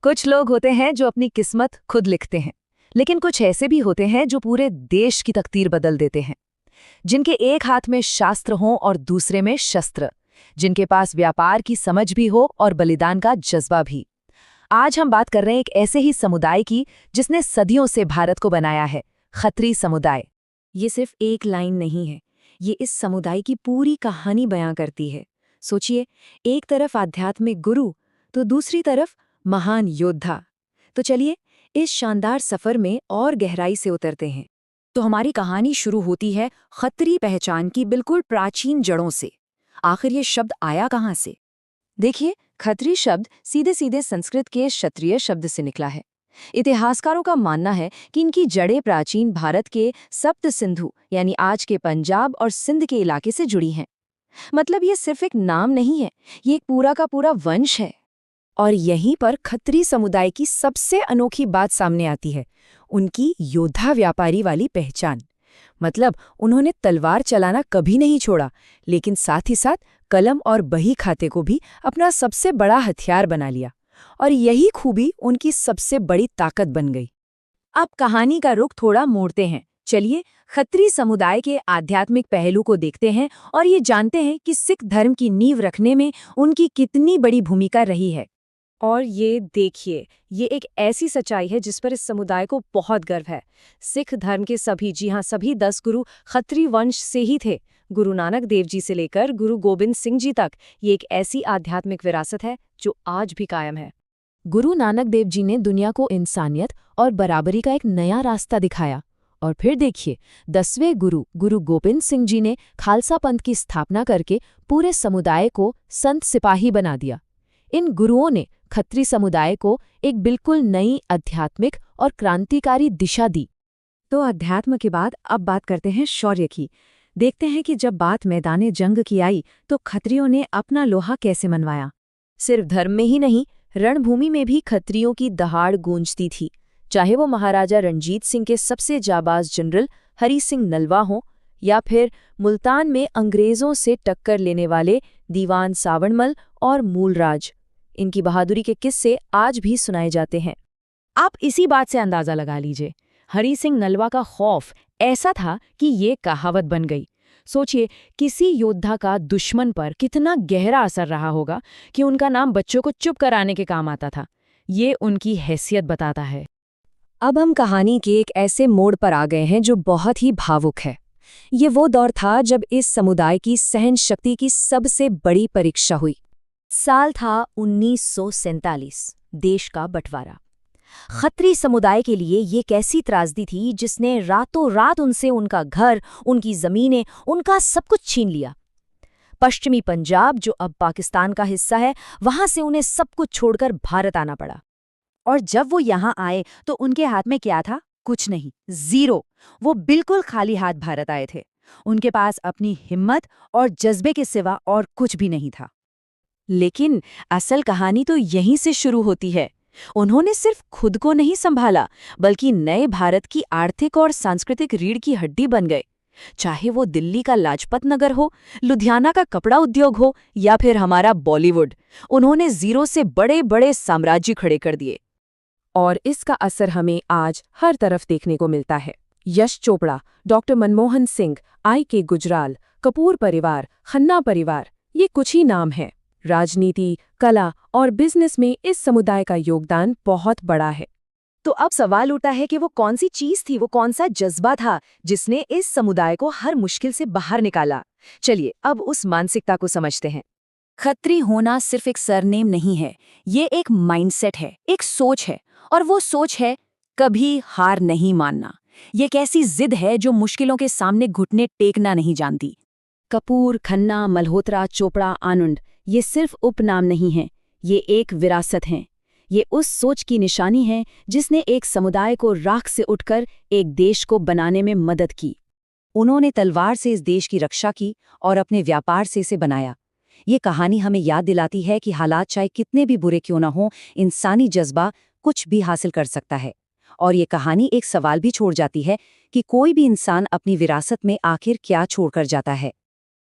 कुछ लोग होते हैं जो अपनी किस्मत खुद लिखते हैं, लेकिन कुछ ऐसे भी होते हैं जो पूरे देश की तकदीर बदल देते हैं। जिनके एक हाथ में शास्त्र हो और दूसरे में शस्त्र, जिनके पास व्यापार की समझ भी हो और बलिदान का जज्बा भी। आज हम बात कर रहे हैं एक ऐसे ही समुदाय की जिसने सदियों से भारत को बनाया है, खत्री समुदाय। ये सिर्फ एक लाइन नहीं है, ये इस समुदाय की पूरी कहानी बयां करती है। सोचिए, एक तरफ आध्यात्मिक गुरु तो दूसरी तरफ महान योद्धा। तो चलिए इस शानदार सफर में और गहराई से उतरते हैं। तो हमारी कहानी शुरू होती है खत्री पहचान की बिल्कुल प्राचीन जड़ों से। आखिर ये शब्द आया कहाँ से? देखिए, खत्री शब्द सीधे सीधे संस्कृत के क्षत्रिय शब्द से निकला है। इतिहासकारों का मानना है कि इनकी जड़ें प्राचीन भारत के सप्त सिंधु यानी आज के पंजाब और सिंध के इलाके से जुड़ी हैं। मतलब ये सिर्फ एक नाम नहीं है, ये एक पूरा का पूरा वंश है। और यहीं पर खत्री समुदाय की सबसे अनोखी बात सामने आती है, उनकी योद्धा व्यापारी वाली पहचान। मतलब उन्होंने तलवार चलाना कभी नहीं छोड़ा, लेकिन साथ ही साथ कलम और बही खाते को भी अपना सबसे बड़ा हथियार बना लिया। और यही खूबी उनकी सबसे बड़ी ताकत बन गई। अब कहानी का रुख थोड़ा मोड़ते हैं। चलिए खत्री समुदाय के आध्यात्मिक पहलू को देखते हैं और ये जानते हैं कि सिख धर्म की नींव रखने में उनकी कितनी बड़ी भूमिका रही है। और ये देखिए, ये एक ऐसी सच्चाई है जिस पर इस समुदाय को बहुत गर्व है। सिख धर्म के सभी, जी हाँ, सभी 10 गुरु खत्री वंश से ही थे। गुरु नानक देव जी से लेकर गुरु गोबिंद सिंह जी तक ये एक ऐसी आध्यात्मिक विरासत है जो आज भी कायम है। गुरु नानक देव जी ने दुनिया को इंसानियत और बराबरी का एक नया रास्ता दिखाया। और फिर देखिए, 10वें गुरु गुरु गोबिंद सिंह जी ने खालसा पंथ की स्थापना करके पूरे समुदाय को संत सिपाही बना दिया। इन गुरुओं ने खत्री समुदाय को एक बिल्कुल नई आध्यात्मिक और क्रांतिकारी दिशा दी। तो अध्यात्म के बाद अब बात करते हैं शौर्य की। देखते हैं कि जब बात मैदाने जंग की आई तो खत्रियों ने अपना लोहा कैसे मनवाया। सिर्फ धर्म में ही नहीं, रणभूमि में भी खत्रियों की दहाड़ गूंजती थी। चाहे वो महाराजा रणजीत सिंह के सबसे जाबाज जनरल हरि सिंह नलवा हों, या फिर मुल्तान में अंग्रेजों से टक्कर लेने वाले दीवान सावरमल और मूलराज। इनकी बहादुरी के किस्से आज भी सुनाए जाते हैं। आप इसी बात से अंदाजा लगा लीजिए, हरि सिंह नलवा का खौफ ऐसा था कि ये कहावत बन गई। सोचिए, किसी योद्धा का दुश्मन पर कितना गहरा असर रहा होगा कि उनका नाम बच्चों को चुप कराने के काम आता था। ये उनकी हैसियत बताता है। अब हम कहानी के एक ऐसे मोड़ पर आ गए हैं जो बहुत ही भावुक है। ये वो दौर था जब इस समुदाय की सहन शक्ति की सबसे बड़ी परीक्षा हुई। साल था 1947, देश का बंटवारा। खत्री समुदाय के लिए ये कैसी त्रासदी थी जिसने रातों रात उनसे उनका घर, उनकी जमीनें, उनका सब कुछ छीन लिया। पश्चिमी पंजाब, जो अब पाकिस्तान का हिस्सा है, वहां से उन्हें सब कुछ छोड़कर भारत आना पड़ा। और जब वो यहाँ आए तो उनके हाथ में क्या था? कुछ नहीं, जीरो। वो बिल्कुल खाली हाथ भारत आए थे। उनके पास अपनी हिम्मत और जज्बे के सिवा और कुछ भी नहीं था। लेकिन असल कहानी तो यहीं से शुरू होती है। उन्होंने सिर्फ खुद को नहीं संभाला, बल्कि नए भारत की आर्थिक और सांस्कृतिक रीढ़ की हड्डी बन गए। चाहे वो दिल्ली का लाजपत नगर हो, लुधियाना का कपड़ा उद्योग हो, या फिर हमारा बॉलीवुड, उन्होंने जीरो से बड़े बड़े साम्राज्य खड़े कर दिए। और इसका असर हमें आज हर तरफ देखने को मिलता है। Yash Chopra, doctor Manmohan Singh, I.K. गुजराल, कपूर परिवार, खन्ना परिवार, ये कुछ ही नाम हैं। राजनीति, कला और बिजनेस में इस समुदाय का योगदान बहुत बड़ा है। तो अब सवाल उठता है कि वो कौन सी चीज थी, वो कौन सा जज्बा था जिसने इस समुदाय को हर मुश्किल से बाहर निकाला। चलिए अब उस मानसिकता को समझते हैं। खत्री होना सिर्फ एक सरनेम नहीं है, ये एक माइंडसेट है, एक सोच है। और वो सोच है कभी हार नहीं मानना। ये एक ऐसी जिद है जो मुश्किलों के सामने घुटने टेकना नहीं जानती। कपूर, खन्ना, मल्होत्रा, चोपड़ा, आनंद, ये सिर्फ उपनाम नहीं हैं, ये एक विरासत हैं। ये उस सोच की निशानी है जिसने एक समुदाय को राख से उठकर एक देश को बनाने में मदद की। उन्होंने तलवार से इस देश की रक्षा की और अपने व्यापार से इसे बनाया। ये कहानी हमें याद दिलाती है कि हालात चाहे कितने भी बुरे क्यों न हों, इंसानी जज्बा कुछ भी हासिल कर सकता है। और ये कहानी एक सवाल भी छोड़ जाती है कि कोई भी इंसान अपनी विरासत में आखिर क्या छोड़कर जाता है।